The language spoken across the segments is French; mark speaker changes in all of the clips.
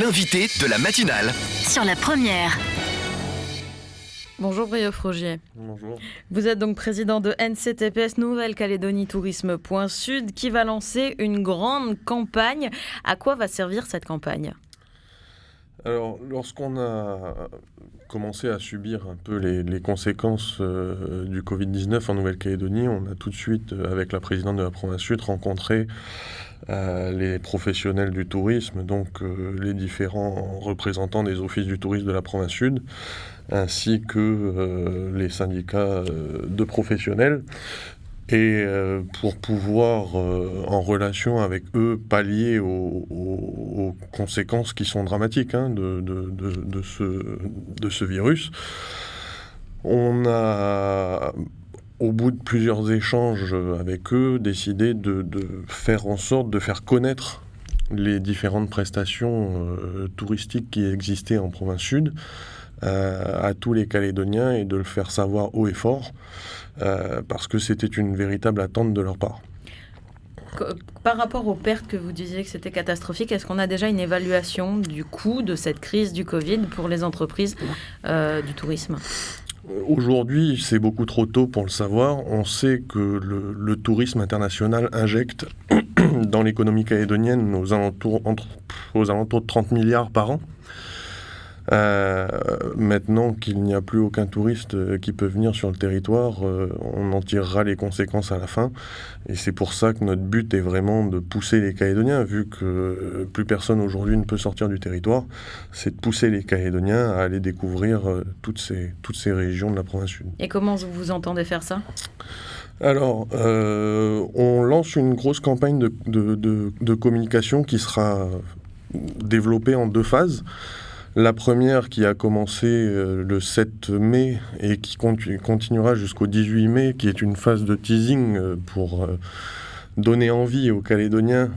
Speaker 1: L'invité de la matinale.
Speaker 2: Sur la première.
Speaker 3: Bonjour Brioff Rogier.
Speaker 4: Bonjour.
Speaker 3: Vous êtes donc président de NCTPS Nouvelle-Calédonie Tourisme.Sud qui va lancer une grande campagne. À quoi va servir cette campagne ?
Speaker 4: Alors, lorsqu'on a commencé à subir un peu les conséquences du Covid-19 en Nouvelle-Calédonie, on a tout de suite, avec la présidente de la province Sud, rencontré les professionnels du tourisme, donc les différents représentants des offices du tourisme de la province Sud, ainsi que les syndicats de professionnels. Et pour pouvoir, en relation avec eux, pallier aux conséquences qui sont dramatiques de ce virus, on a, au bout de plusieurs échanges avec eux, décidé de faire en sorte de faire connaître les différentes prestations touristiques qui existaient en province Sud à tous les Calédoniens et de le faire savoir haut et fort. Parce que c'était une véritable attente de leur part.
Speaker 3: Par rapport aux pertes que vous disiez que c'était catastrophique, est-ce qu'on a déjà une évaluation du coût de cette crise du Covid pour les entreprises du tourisme ?
Speaker 4: Aujourd'hui, c'est beaucoup trop tôt pour le savoir. On sait que le tourisme international injecte dans l'économie calédonienne aux alentours de 30 milliards par an. Maintenant qu'il n'y a plus aucun touriste qui peut venir sur le territoire, on en tirera les conséquences à la fin. Et c'est pour ça que notre but est vraiment de pousser les Calédoniens, vu que plus personne aujourd'hui ne peut sortir du territoire, c'est de pousser les Calédoniens à aller découvrir toutes ces régions de la province Sud.
Speaker 3: Et comment vous entendez faire ça ?
Speaker 4: Alors, on lance une grosse campagne de communication qui sera développée en 2 phases. La première qui a commencé le 7 mai et qui continuera jusqu'au 18 mai, qui est une phase de teasing pour donner envie aux Calédoniens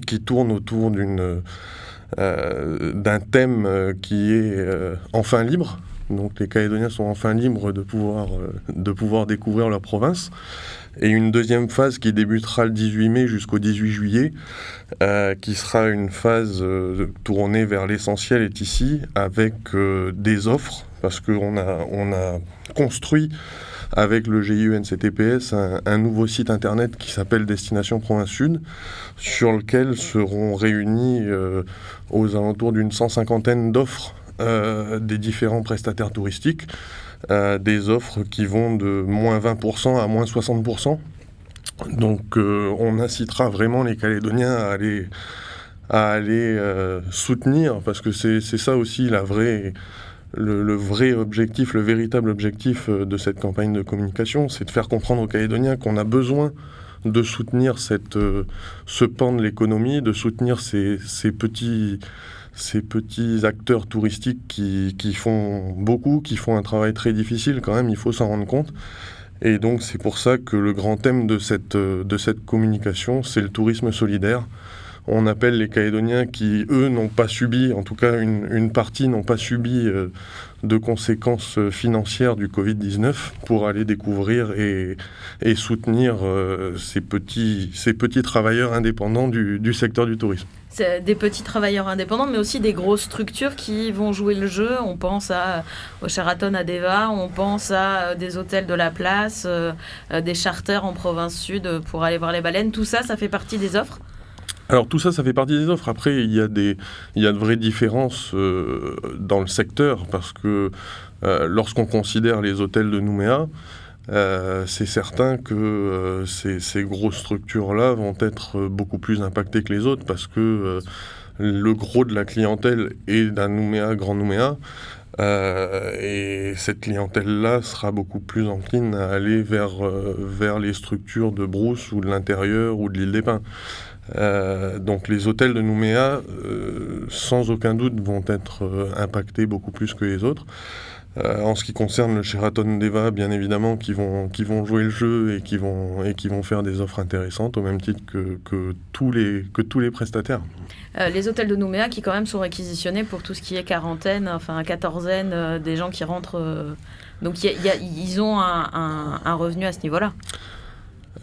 Speaker 4: qui tourne autour d'un thème qui est enfin libre. Donc les Calédoniens sont enfin libres de pouvoir découvrir leur province. Et une deuxième phase qui débutera le 18 mai jusqu'au 18 juillet, qui sera une phase tournée vers l'essentiel est ici, avec des offres, parce qu'on a construit avec le GIE NCTPS un nouveau site internet qui s'appelle Destination Province Sud, sur lequel seront réunis aux alentours d'une 150aine d'offres des différents prestataires touristiques, des offres qui vont de moins 20% à moins 60%. Donc on incitera vraiment les Calédoniens à aller soutenir, parce que c'est ça aussi le vrai objectif, le véritable objectif de cette campagne de communication, c'est de faire comprendre aux Calédoniens qu'on a besoin de soutenir ce pan de l'économie, de soutenir ces petits acteurs touristiques qui font beaucoup, qui font un travail très difficile quand même, il faut s'en rendre compte. Et donc c'est pour ça que le grand thème de cette communication, c'est le tourisme solidaire. On appelle les Calédoniens qui, eux, n'ont pas subi, en tout cas une partie n'ont pas subi de conséquences financières du Covid-19 pour aller découvrir et soutenir ces petits travailleurs indépendants du secteur du tourisme.
Speaker 3: C'est des petits travailleurs indépendants, mais aussi des grosses structures qui vont jouer le jeu. On pense au Sheraton à Deva, on pense à des hôtels de la place, des charters en province sud pour aller voir les baleines. Tout ça, ça fait partie des offres ?
Speaker 4: Alors tout ça, ça fait partie des offres. Après, il y a de vraies différences dans le secteur, parce que lorsqu'on considère les hôtels de Nouméa, c'est certain que ces grosses structures-là vont être beaucoup plus impactées que les autres, parce que le gros de la clientèle est d'un Nouméa, Grand Nouméa, et cette clientèle-là sera beaucoup plus encline à aller vers les structures de Brousse ou de l'intérieur ou de l'île des Pins. Donc les hôtels de Nouméa, sans aucun doute, vont être impactés beaucoup plus que les autres. En ce qui concerne le Sheraton Deva, bien évidemment, qui vont jouer le jeu et qui vont faire des offres intéressantes au même titre que tous les prestataires.
Speaker 3: Les hôtels de Nouméa qui quand même sont réquisitionnés pour tout ce qui est quarantaine, enfin quatorzaine, des gens qui rentrent. Donc ils ont un revenu à ce niveau-là.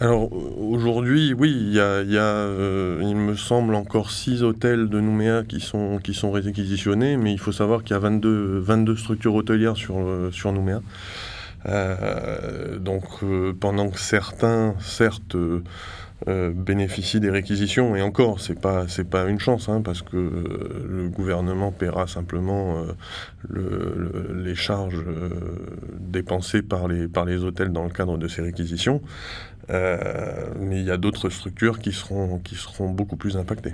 Speaker 4: Alors aujourd'hui, oui, il y a, il me semble, encore 6 hôtels de Nouméa qui sont réquisitionnés, mais il faut savoir qu'il y a 22 structures hôtelières sur Nouméa. Donc pendant que certains, certes, bénéficient des réquisitions, et encore, c'est pas une chance, hein, parce que le gouvernement paiera simplement les charges dépensées par les hôtels dans le cadre de ces réquisitions. Mais il y a d'autres structures qui seront beaucoup plus impactées.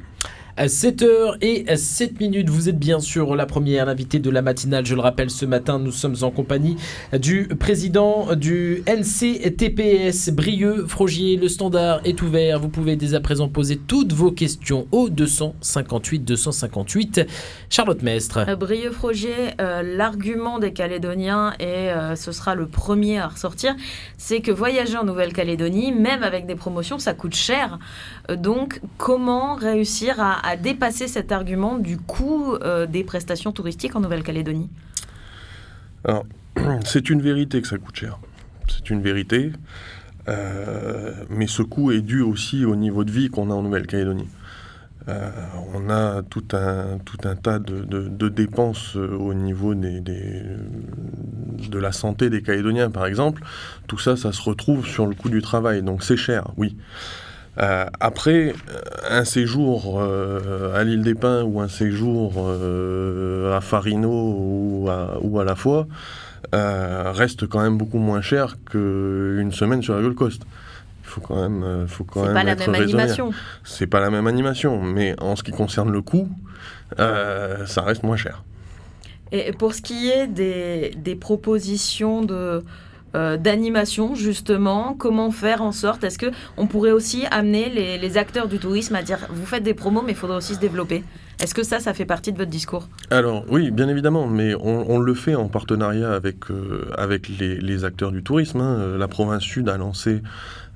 Speaker 1: À 7h07, vous êtes bien sûr la première invitée de la matinale. Je le rappelle, ce matin, nous sommes en compagnie du président du NCTPS, Brieux-Frogier. Le standard est ouvert. Vous pouvez dès à présent poser toutes vos questions au 258. Charlotte Mestre.
Speaker 3: Brieux-Frogier, l'argument des Calédoniens, et ce sera le premier à ressortir, c'est que voyager en Nouvelle-Calédonie, même avec des promotions, ça coûte cher. Donc, comment réussir à dépasser cet argument du coût des prestations touristiques en Nouvelle-Calédonie?
Speaker 4: Alors, c'est une vérité que ça coûte cher. C'est une vérité. Mais ce coût est dû aussi au niveau de vie qu'on a en Nouvelle-Calédonie. On a tout un tas de dépenses au niveau de la santé des Calédoniens, par exemple. Tout ça, ça se retrouve sur le coût du travail. Donc c'est cher, oui. Après, un séjour à l'île des Pins ou un séjour à Farino ou à La Foix reste quand même beaucoup moins cher qu'une semaine sur la Gold Coast. Il faut quand même être raisonnable. C'est pas la même animation, mais en ce qui concerne le coût, ça reste moins cher.
Speaker 3: Et pour ce qui est des propositions d'animation, justement, comment faire en sorte, est-ce qu'on pourrait aussi amener les acteurs du tourisme à dire, vous faites des promos, mais il faudrait aussi se développer? Est-ce que ça fait partie de votre discours? Alors
Speaker 4: oui, bien évidemment, mais on le fait en partenariat avec les acteurs du tourisme, hein. La province Sud a lancé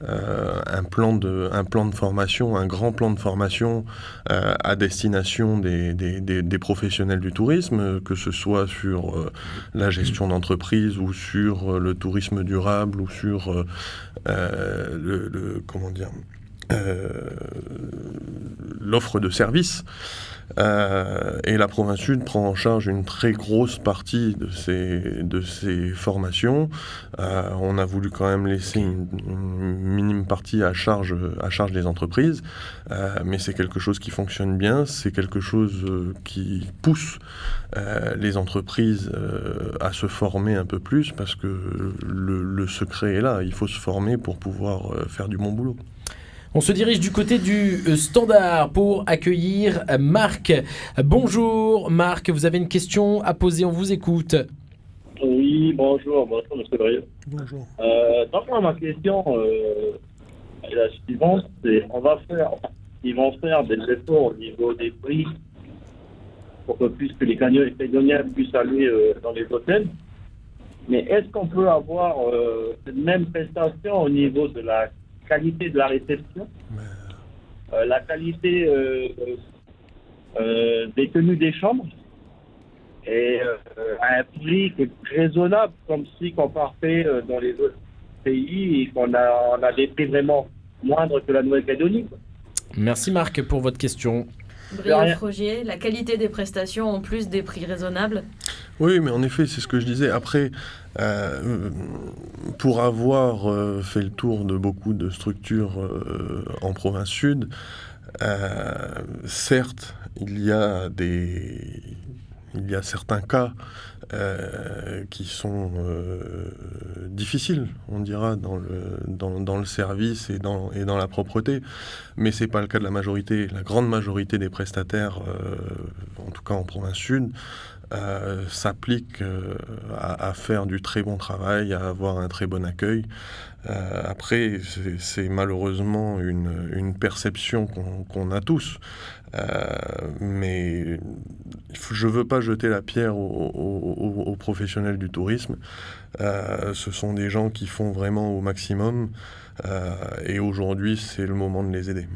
Speaker 4: un plan de formation, un grand plan de formation à destination des professionnels du tourisme, que ce soit sur la gestion d'entreprise ou sur le tourisme durable ou sur l'offre de services. Et la province Sud prend en charge une très grosse partie de ces formations. On a voulu quand même laisser une minime partie à charge des entreprises, mais c'est quelque chose qui fonctionne bien, c'est quelque chose qui pousse les entreprises à se former un peu plus, parce que le secret est là, il faut se former pour pouvoir faire du bon boulot.
Speaker 1: On se dirige du côté du standard pour accueillir Marc. Bonjour Marc, vous avez une question à poser, on vous écoute.
Speaker 2: Oui, bonjour monsieur Brieux.
Speaker 4: Bonjour.
Speaker 2: Donc ma question est la suivante, c'est ils vont faire des efforts au niveau des prix pour que les Calédoniens puissent aller dans les hôtels. Mais est-ce qu'on peut avoir cette même prestation au niveau de la qualité de la réception, la qualité des tenues des chambres, et à un prix qui est raisonnable, comme si qu'on partait dans les autres pays et qu'on a des prix vraiment moindres que la Nouvelle-Calédonie.
Speaker 1: Merci Marc pour votre question.
Speaker 3: Brieux-Frogier, la qualité des prestations en plus des prix raisonnables.
Speaker 4: Oui, mais en effet, c'est ce que je disais. Après, pour avoir fait le tour de beaucoup de structures en province sud, certes, il y a certains cas qui sont difficiles, on dira, dans le service et dans la propreté, mais c'est pas le cas de la majorité. La grande majorité des prestataires, en tout cas en province sud, s'appliquent à faire du très bon travail, à avoir un très bon accueil. Après, c'est malheureusement une perception qu'on a tous. Mais je ne veux pas jeter la pierre aux professionnels du tourisme. Ce sont des gens qui font vraiment au maximum. Et aujourd'hui, c'est le moment de les aider.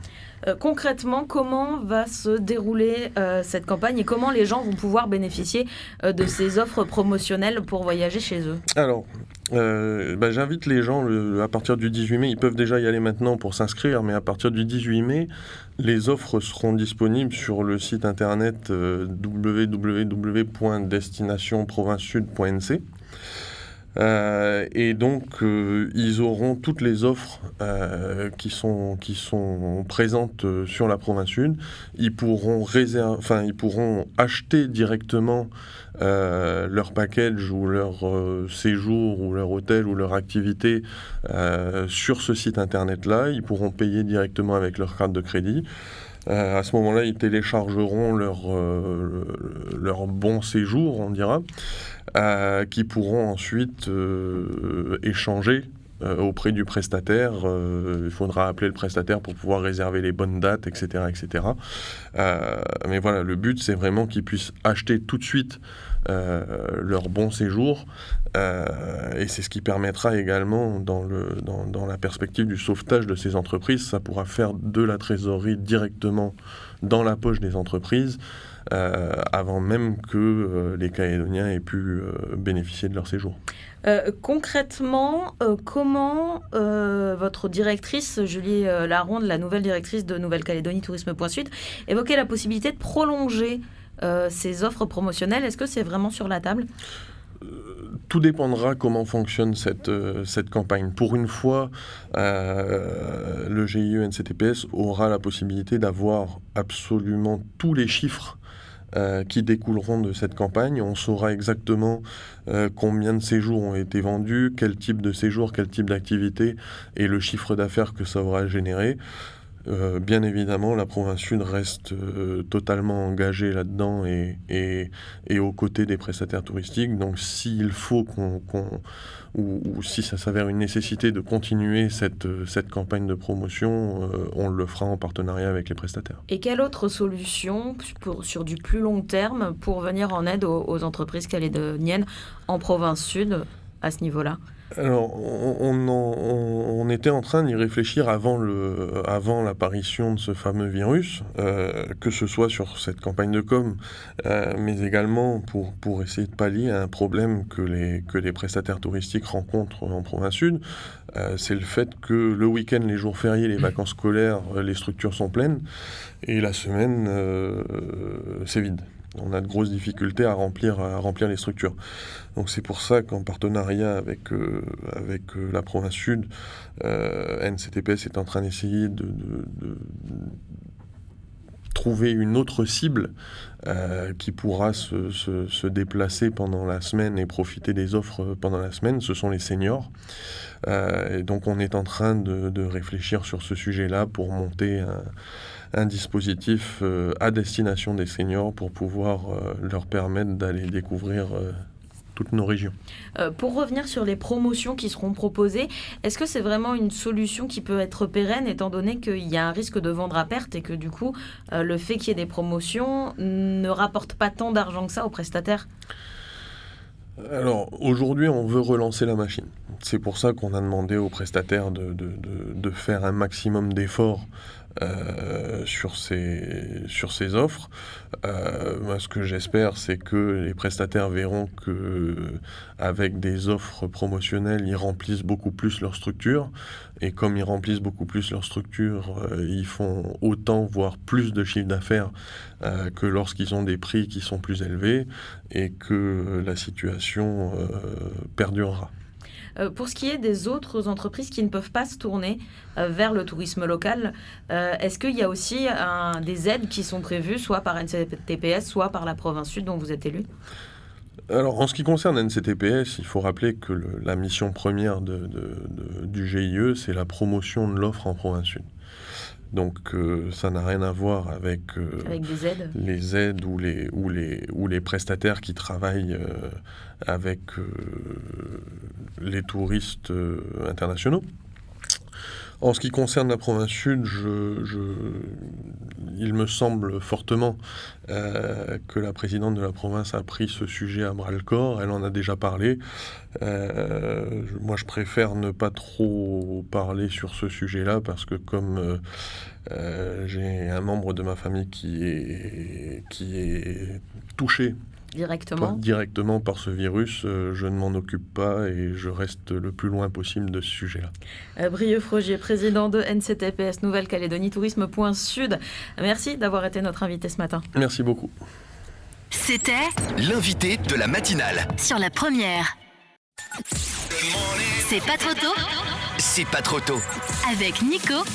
Speaker 3: Concrètement, comment va se dérouler cette campagne et comment les gens vont pouvoir bénéficier de ces offres promotionnelles pour voyager chez eux ?
Speaker 4: Alors, j'invite les gens à partir du 18 mai, ils peuvent déjà y aller maintenant pour s'inscrire, mais à partir du 18 mai, les offres seront disponibles sur le site internet www.destinationprovincesud.nc. Et donc, ils auront toutes les offres qui sont présentes sur la province sud. Ils pourront acheter directement leur package ou leur séjour ou leur hôtel ou leur activité sur ce site internet-là. Ils pourront payer directement avec leur carte de crédit. À ce moment-là, ils téléchargeront leur bon séjour, on dira, qui pourront ensuite échanger auprès du prestataire. Il faudra appeler le prestataire pour pouvoir réserver les bonnes dates, etc. etc. Mais voilà, le but, c'est vraiment qu'ils puissent acheter tout de suite leur bon séjour. Et c'est ce qui permettra également, dans la perspective du sauvetage de ces entreprises, ça pourra faire de la trésorerie directement dans la poche des entreprises, avant même que les Calédoniens aient pu bénéficier de leur séjour.
Speaker 3: Concrètement, comment votre directrice, Julie Laronde, la nouvelle directrice de Nouvelle-Calédonie Tourisme.Sud, évoquait la possibilité de prolonger ces offres promotionnelles? Est-ce que c'est vraiment sur la table ?
Speaker 4: Tout dépendra comment fonctionne cette campagne. Pour une fois, le GIE NCTPS aura la possibilité d'avoir absolument tous les chiffres qui découleront de cette campagne. On saura exactement combien de séjours ont été vendus, quel type de séjour, quel type d'activité et le chiffre d'affaires que ça aura généré. Bien évidemment, la province sud reste totalement engagée là-dedans et aux côtés des prestataires touristiques. Donc s'il faut ou si ça s'avère une nécessité de continuer cette campagne de promotion, on le fera en partenariat avec les prestataires.
Speaker 3: Et quelle autre solution sur du plus long terme pour venir en aide aux entreprises calédoniennes en province sud à ce niveau-là ?
Speaker 4: Alors, on était en train d'y réfléchir avant l'apparition de ce fameux virus, que ce soit sur cette campagne de com, mais également pour essayer de pallier à un problème que les prestataires touristiques rencontrent en province sud. C'est le fait que le week-end, les jours fériés, les vacances scolaires, les structures sont pleines, et la semaine, c'est vide. On a de grosses difficultés à remplir les structures. Donc c'est pour ça qu'en partenariat avec la province sud, NCTPS est en train d'essayer de trouver une autre cible qui pourra se déplacer pendant la semaine et profiter des offres pendant la semaine. Ce sont les seniors. Et donc on est en train de réfléchir sur ce sujet-là pour monter un dispositif à destination des seniors pour pouvoir leur permettre d'aller découvrir toutes nos régions.
Speaker 3: Pour revenir sur les promotions qui seront proposées, est-ce que c'est vraiment une solution qui peut être pérenne étant donné qu'il y a un risque de vendre à perte et que du coup, le fait qu'il y ait des promotions ne rapporte pas tant d'argent que ça aux prestataires ?
Speaker 4: Alors, aujourd'hui, on veut relancer la machine. C'est pour ça qu'on a demandé aux prestataires de faire un maximum d'efforts sur ces offres. Moi, ce que j'espère, c'est que les prestataires verront qu'avec des offres promotionnelles, ils remplissent beaucoup plus leur structure. Et comme ils remplissent beaucoup plus leur structure, ils font autant, voire plus de chiffre d'affaires que lorsqu'ils ont des prix qui sont plus élevés et que la situation perdurera.
Speaker 3: Pour ce qui est des autres entreprises qui ne peuvent pas se tourner vers le tourisme local, est-ce qu'il y a aussi des aides qui sont prévues, soit par NCTPS, soit par la province sud dont vous êtes élu ?
Speaker 4: Alors, en ce qui concerne NCTPS, il faut rappeler que la mission première du GIE, c'est la promotion de l'offre en province sud. Donc, ça n'a rien à voir avec
Speaker 3: des aides.
Speaker 4: Les aides ou les prestataires qui travaillent avec les touristes internationaux. En ce qui concerne la province sud, il me semble fortement que la présidente de la province a pris ce sujet à bras-le-corps. Elle en a déjà parlé. Moi, je préfère ne pas trop parler sur ce sujet-là parce que comme j'ai un membre de ma famille qui est touché directement par ce virus, je ne m'en occupe pas et je reste le plus loin possible de ce sujet-là.
Speaker 3: Brieux Frogier, président de NCTPS Nouvelle-Calédonie Tourisme Point Sud. Merci d'avoir été notre invité ce matin.
Speaker 4: Merci beaucoup.
Speaker 5: C'était
Speaker 6: l'invité de la matinale.
Speaker 5: sur la première. C'est pas trop tôt
Speaker 6: C'est pas trop tôt.
Speaker 5: avec Nico